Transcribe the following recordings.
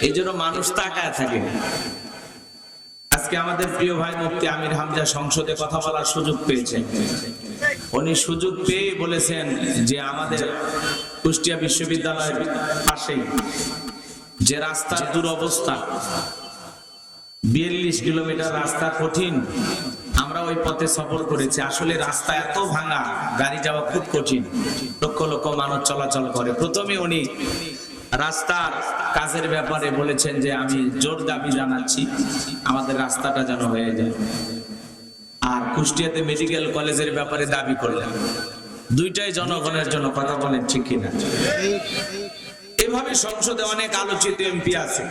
এই জন্য মানুষ তাকায় থাকে। আজকে আমাদের প্রিয় ভাই মুফতি আমির হামজা সংসদে কথা বলার সুযোগ পেয়েছেন। উনি সুযোগ পেয়ে বলেছেন যে আমাদের কুষ্টিয়া বিশ্ববিদ্যালয়ের পাশেই যে রাস্তার দুরবস্থা, 42 কিলোমিটার রাস্তা কঠিন, আমরা ওই পথে সফর করেছি। আসলে রাস্তা এত ভাঙা, গাড়ি যাওয়া খুব কঠিন, লক্ষ লক্ষ মানুষ চলাচল করে। প্রথমে উনি রাস্তার কাজের ব্যাপারে বলেছেন যে আমি জোর দাবি জানাচ্ছি আমাদের রাস্তাটা যেন হয়ে যায়, আর কুষ্টিয়াতে মেডিকেল কলেজের ব্যাপারে দাবি করলেন। দুইটাই জনগণের জন্য, কথা বলেন ঠিক কিনা? এভাবে সংসদে অনেক আলোচিত এমপি আছে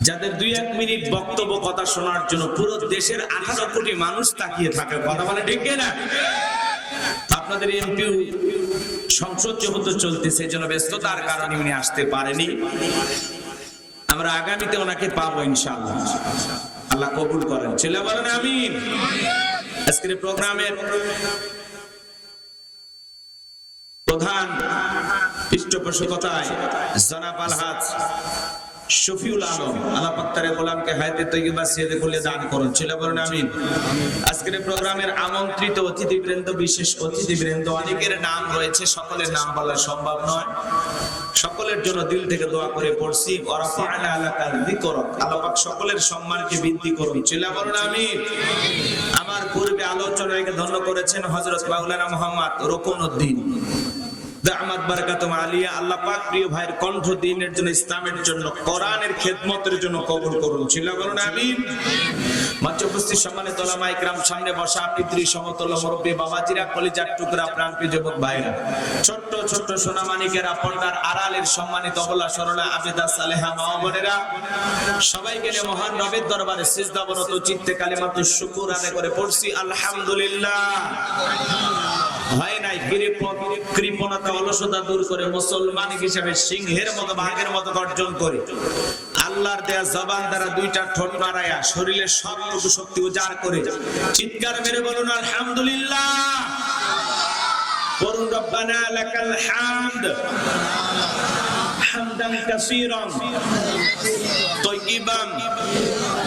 যাদের 2-1 মিনিট বক্তব্য কথা শোনার জন্য পুরো দেশের 18 কোটি মানুষ তাকিয়ে থাকে, কথা বলে ঠিক কিনা? আপনাদের এমপি সংসদ যেহেতু চলতেছে, এই জন্য ব্যস্ততার কারণে উনি আসতে পারেনি। আমরা আগামীতে ওনাকে পাবো ইনশাআল্লাহ, আল্লাহ কবুল করেন। ছেলে বলেন আমিন। আজকের প্রোগ্রামের প্রধান পৃষ্ঠপোষকতায় জনাব আলহাজ শফিউল আলম, আল্লাহ পাক তার গোলামকে হায়াতে তয়্যিবা সিয়াদে কুল্লি দান করুন। ছেলে বলেন আমিন। আজকের প্রোগ্রামের আমন্ত্রিত অতিথিবৃন্দ, বিশেষ অতিথিবৃন্দ, অনেকের নাম রয়েছে, সকলের নাম বলা সম্ভব নয়। সকলের জন্য দিল থেকে দোয়া করে পড়ছি, ওয়ারাফা'না লাকা যিকরাক, আল্লাহ পাক সকলের সম্মানকে বৃদ্ধি করুন। ছেলে বলেন আমিন। আমার পূর্বে আলোচনাকে ধন্য করেছেন হযরত মাওলানা মুহাম্মদ রুকনউদ্দিন দামাত বারাকাতুহু আলিয়া। আল্লাহ পাক প্রিয় ভাইয়ের কণ্ঠ দ্বীনের জন্য, ইসলামের জন্য, কোরআনের খেদমতের জন্য কবুল করুন। ছিলা বলুন আমিন। মঞ্চে উপস্থিত সম্মানিত উলামা ইকরাম, সামনে বসা পিতৃ সমতুল্য মুরব্বি বাবাজিরা, কলিজার টুকরা প্রাণপ্রিয় যুবক ভাইরা, ছোট্ট ছোট্ট সোনামানিকেরা, পর্দার আড়ালের সম্মানিত অবলা সরলা আবেদা সালেহা মা বোনেরা, সবাইকে নিয়ে মহান রবের দরবারে সিজদাবনত চিত্তে কালিমাতুশ শুকর আদায় করে পড়ছি আলহামদুলিল্লাহ। হয় নাই কৃপণতা, অলসতা দূর করে মুসলমান হিসেবে সিংহের মতো, বাঘের মতো গর্জন করে আল্লাহর দেয়া জবান দ্বারা 2টা ঠোঁট নাড়ায়া শরীরের সবটুকু শক্তি উজাড় করে চিৎকার মেরে বলুন আলহামদুলিল্লাহ। বলুন রব্বানা লাকাল হামদ হামদান কাসীরান তাইয়িবান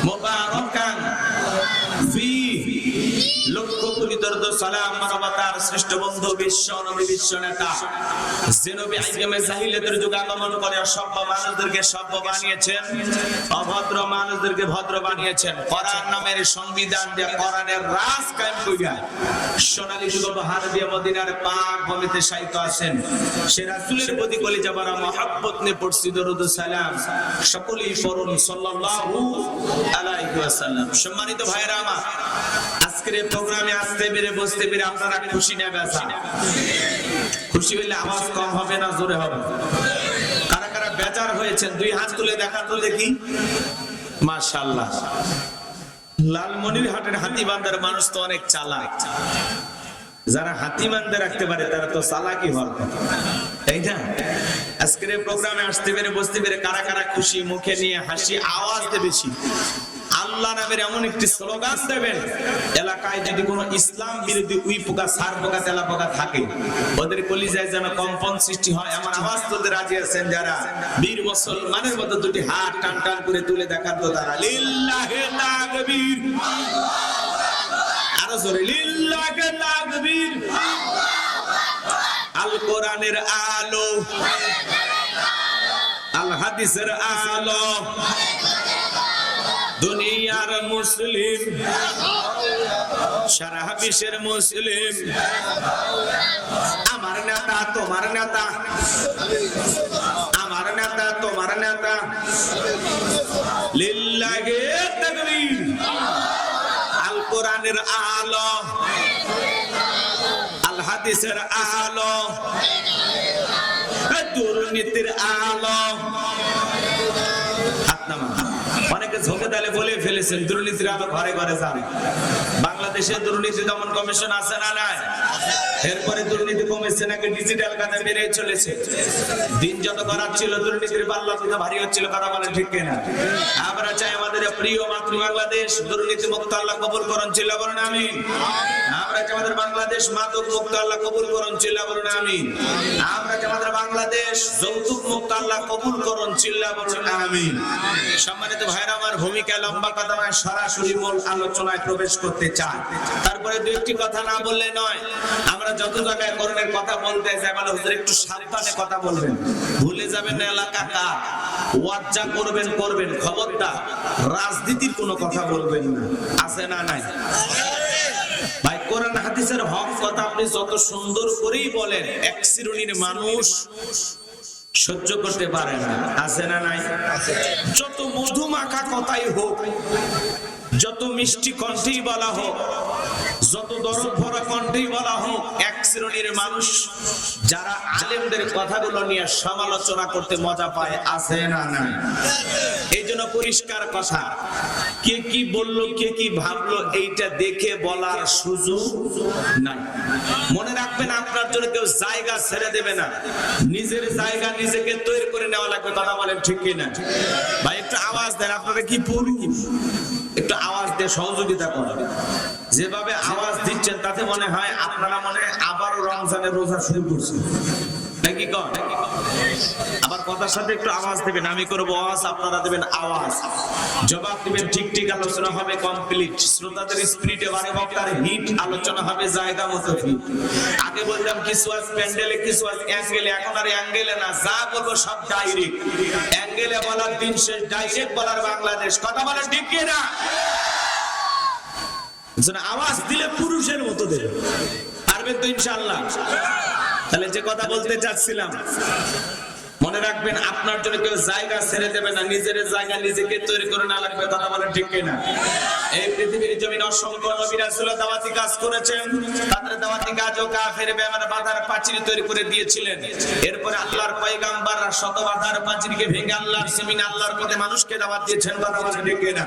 মুবারাকান ফীহি। লক্ষ কোটি দরুদ সালাম মানবতার শ্রেষ্ঠ বন্ধু, বিশ্ব নবী, বিশ্ব নেতা, যে নবী আইয়ামে জাহিলিয়াতের যুগে আগমন করে সভ্য মানুষদেরকে সভ্য বানিয়েছেন, অভদ্র মানুষদেরকে ভদ্র বানিয়েছেন, কোরআন নামের সংবিধান দিয়ে কোরআনের রাজ কায়েম কইরা সোনালী যুগ বাহার দিয়ে মদিনার পাক ভূমিতে শায়িত আছেন। সে রাসূলের প্রতি কলিজা ভরা মহব্বত নিয়ে পড়ছি দরুদ সালাম, সকলেই পড়ুন সাল্লাল্লাহু আলাইহি ওয়াসাল্লাম। সম্মানিত ভাইরা আমার, আজকের এই প্রোগ্রামে আসতে পেরে, বসতে পেরে আপনারা খুশি না বেজা? খুশি হইলে আওয়াজ কম হবে না জোরে হবে? কারা কারা বেজার হয়েছেন 2 হাত তুলে দেখান তো দেখি। মাশাআল্লাহ। লালমনিরহাটের হাতিবান্ধার মানুষ তো অনেক চালাক, যারা হাতি বান্ধে রাখতে পারে তারা তো চালাকি হওয়ার কথা, তাই না? আজকের এই প্রোগ্রামে আসতে পেরে, বসতে পেরে কারা কারা খুশি, মুখে নিয়ে হাসি, আওয়াজ দিয়ে বেশি আল্লাহ নামের এমন একটি স্লোগান দেবেন, এলাকায় যদি কোনো ইসলাম বিরোধী উই পোকা, সার পোকা, তেলা পোকা থাকে, ওদের কলিজায় যেন কম্পন সৃষ্টি হয়। আমার আওয়াজ তুলতে রাজি আছেন যারা? বীর মুসলমানের মতো 2টি হাত টান টান করে তুলে দেখান তো তারা। লিল্লাহি তাকবীর, আরো জোরে লিল্লাহি তাকবীর। আল কোরআনের আলো, আল হাদিসের আলো, দুনিয়ার মুসলিম, সারা বিশ্বের মুসলিম, আমার নেতা তোমার নেতা, আমার নেতা তোমার নেতা। লিল্লাহি তাকবীর। আল কোরআনের আলো, আল হাদিসের আলো, দুর্নীতির আলো, হাত নামান, অনেকে ঝোঁকে তালে বলে ফেলেছেন দুর্নীতির আলো ঘরে ঘরে যান। বাংলাদেশে দুর্নীতি দমন কমিশন আছে না নাই? এরপরে দুর্নীতি কমেছে নাকি ডিজিটাল কাজে বেড়ে চলেছে? দিন যত খারাপ ছিল দুর্নীতির পাল্লা তত ভারী হচ্ছিল, কথা বলেন ঠিক কিনা? আমরা চাই আমাদের প্রিয় মাতৃ বাংলাদেশ দুর্নীতি মুক্ত আল্লাহ কবুল করুন, চিল্লা বলুন আমিন। আমরা চাই আমাদের বাংলাদেশ মাদক মুক্ত আল্লাহ কবুল করুন, চিল্লা বলুন আমিন। আমরা চাই আমাদের বাংলাদেশ যৌতুক মুক্ত আল্লাহ কবুল করুন, চিল্লা বলুন আমিন। সম্মানিত ভাইরা আমার, ভূমিকা লম্বা কথা নয়, সরাসরি মূল আলোচনায় প্রবেশ করতে চাই। তারপরে দুই একটি কথা না বললে নয়। আমরা যত জায়গায় করণের কথা বলতে যাই বলে হুজুর একটু সাবধানে কথা বলবেন, ভুলে যাবেন না এলাকা কার, ওয়াজ যা করবেন করবেন, খবরদার রাজনীতির কোনো কথা বলবেন না। আছে না নাই? ভাই কোরআন হাদিসের হক কথা আপনি যত সুন্দর করেই বলেন, এক শ্রেণীর মানুষ সহ্য করতে পারে না। আছে না নাই? যত মধুমাখা কথাই হোক, যত মিষ্টি কণ্ঠেই বলা হোক, যত দরদ ভরা কণ্ঠেই বলা হোক, এক শ্রেণীর মানুষ যারা আলেমদের কথাগুলো নিয়ে সমালোচনা করতে মজা পায়। আছে না নাই? এই জন্য পরিষ্কার কথা, কে কি বললো কে কি ভাবলো এইটা দেখে বলার সুযোগ নাই। মনে রাখবেন, আপনার জন্য কেউ জায়গা ছেড়ে দেবে না, নিজের জায়গা নিজেকে তৈরি করে নেওয়া লাগবে। কথা বলেন ঠিক কিনা? ভাই একটু আওয়াজ দেন, আপনারা কি পড়ি একটু আওয়াজ দিয়ে সহযোগিতা করেন। যেভাবে আওয়াজ দিচ্ছেন তাতে মনে হয় আপনারা মনে আবার রমজানের রোজা শুরু করছেন নাকি? আবার কথার সাথে একটু আওয়াজ দেবেন, আমি করবো আওয়াজ, আপনারা দেবেন আওয়াজ, জবাব দিবেন ঠিক ঠিক, আলোচনা হবে কমপ্লিট। শ্রোতাদের স্পিরিটে মানে বক্তার হিট, আলোচনা হবে জায়গা মতো ফিট। আগে বলতাম কিছু আজ প্যান্ডেলে, কিছু আজ অ্যাঙ্গেলে, এখন আর অ্যাঙ্গেলে না, যা বলবো সব ডাইরেক্ট। অ্যাঙ্গেলে বলার দিন শেষ, ডাইরেক্ট বলার বাংলাদেশ। কথা বলেন ঠিক কি না? আওয়াজ দিলে পুরুষের মতো দেবে, পারবেন তো ইনশাআল্লাহ? তাহলে যে কথা বলতে চাচ্ছিলাম, মনে রাখবেন, আপনার জন্য কেউ জায়গা ছেড়ে দেবে না, নিজের জায়গা নিজেকে তৈরি করে না লাগবে। কথা বলেন ঠিক কিনা? এই পৃথিবীর জমিন অসংখ্য নবী রাসূল দাওয়াতি কাজ করেছেন, তাদের দাওয়াতি কাজও কাফের বেঈমান বাধার প্রাচীর তৈরি করে দিয়েছিলেন। এরপরে আল্লাহর পয়গম্বররা শত বাধার প্রাচীরকে ভেঙে আল্লাহর জমিনে আল্লাহর পথে মানুষকে দাওয়াত দিয়েছেন। কথা বলেন ঠিক কিনা?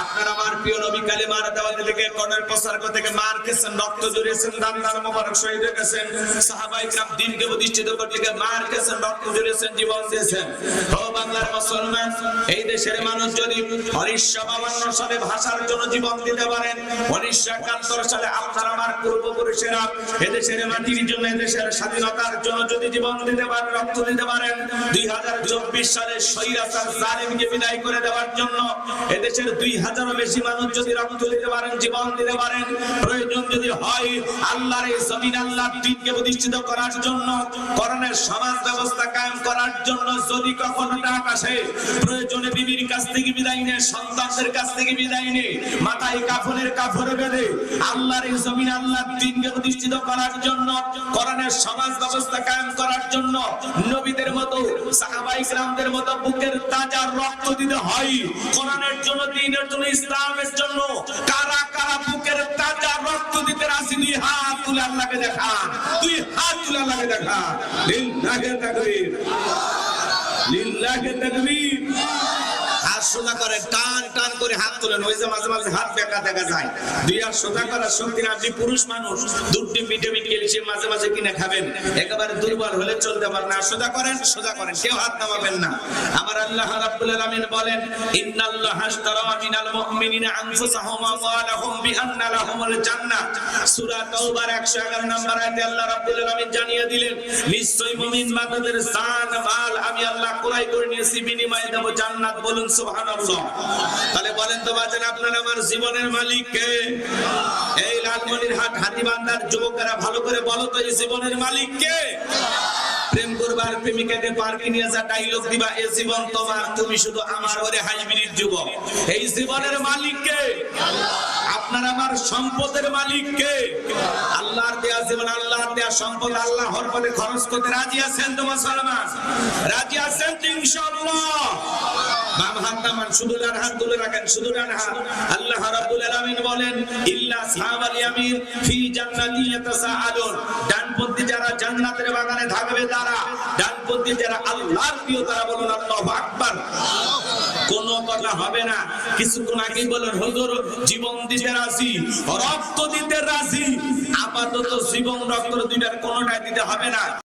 আপনার আমার প্রিয় নবী কালেমার দাওয়াত থেকে কর্ণের প্রসার থেকে মার খেয়েছেন, রক্ত ঝরিয়েছেন, দান মোবারক শহীদ হয়ে গেছেন। সাহাবায়ে কিরাম দ্বীনকে প্রতিষ্ঠিত করতে গিয়ে মার খেয়েছেন, রক্ত ঝরিয়েছেন, জীবন দিয়েছেন। ও বাংলার মুসলমান, এই দেশের মানুষ যদি 1952 সালে ভাষার জন্য জীবন দিতে পারেন, 1971 সালে আপনার আমার পূর্বপুরুষেরা এদেশের মাটির জন্য, এদেশের স্বাধীনতার জন্য যদি জীবন দিতে পারেন, রক্ত দিতে পারেন, 2024 সালে স্বৈরাচার জালিমকে বিদায় করে দেওয়ার জন্য এদেশের 2000 বেশি মানুষ যদি রক্ত দিতে পারেন, জীবন দিতে পারেন, প্রয়োজন যদি হয় আল্লাহর এই জমিন, আল্লাহর দ্বীনকে প্রতিষ্ঠিত করার জন্য, কোরআনের সমাজ ব্যবস্থা কায়েম করার জন্য যদি কখনো ডাক আসে, প্রয়োজনে বিবির কাছ থেকে বিদায় নিয়ে, সন্তানদের কাছ থেকে বিদায় নিয়ে, মাথায় কাফনের কাপড় বেঁধে আল্লাহর এই জমিন, আল্লাহর দ্বীনকে প্রতিষ্ঠিত করার জন্য, কোরআনের সমাজ ব্যবস্থা কায়েম করার জন্য নবীদের মতো, সাহাবায়ে কিরামদের মতো বুকের তাজা রক্ত দিতে হয়। কোরআনের জন্য, দ্বীনের জন্য, ইসলামের জন্য কারা কারা বুকের তাজা রক্ত দিতে রাজি? দুই হাত তুলে আল্লাহকে দেখা, দুই হাত তুলে আল্লাহকে দেখা। লিল্লাহি তাকবীর, লিল্লাহি তাকবীর। সোজা করে টান টান করে হাত তোলেন, ওই যে মাঝে মাঝে হাত বেঁকা দেখা যায়। দুই হাত সোজা করার শক্তি না, আপনি পুরুষ মানুষ, দুধ ভিটামিন ক্যালসিয়াম মাঝে মাঝে কিনে খাবেন, একেবারে দুর্বল হলে চলতে পারেন না। সোজা করেন, সোজা করেন, কেউ হাত নামাবেন না। আমার আল্লাহ রাব্বুল আলামিন বলেন, ইন্নাল্লাহা আশতারা মিনাল মুমিনিনা আনফুসাহুম ওয়া আমওয়ালাহুম বিআন্না লাহুমুল জান্নাহ। সূরা তাওবার 111 নম্বর আয়াতে আল্লাহ রাব্বুল আলামিন জানিয়ে দিলেন, নিশ্চয়ই মুমিন বান্দাদের জান মাল আমি আল্লাহ ক্রয় করে নিয়েছি, বিনিময়ে দেব জান্নাত। বলুন সুবহানাল্লাহ। তাহলে বলেন তো বাজান, আপনার আমার জীবনের মালিক কে? এই লালমনিরহাট হাতীবান্ধার যুবকেরা ভালো করে বলো তো, এই জীবনের মালিক কে? প্রেম করবার প্রেমিকাকে পার্কে নিয়ে যা ডায়লগ দিবা, এই জীবন তোমার, তুমি শুধু আমার, ওরে হাইব্রিড যুবক। এই জীবনের মালিক কে? আপনার আমার সম্পদের মালিক কে? আল্লাহর দেয়া জীবন, আল্লাহর দেয়া সম্পদ আল্লাহর পথে খরচ করতে রাজি আছেন তো মুসলমান? রাজি আছেন তো ইনশাআল্লাহ? বাম হাত নামান, শুধু ডান হাত তুলে রাখেন, শুধু ডান হাত। আল্লাহ রাব্বুল আলামিন বলেন, ইল্লা সাহাবাল ইয়ামিন ফি জান্নাতি ইয়াতাসাআলুন। ডানপন্থী যারা জান্নাতের বাগানে থাকবে তারা, ডানপন্থী যারা আল্লাহর প্রিয় তারা। বলুন আল্লাহু আকবার। কোন কথা হবে না। কিছুক্ষণ আগেই বলেন হুজুর জীবন দিতে রাজি, রক্ত দিতে রাজি, আপাতত জীবন রক্ত দুইটার কোনোটাই দিতে হবে না।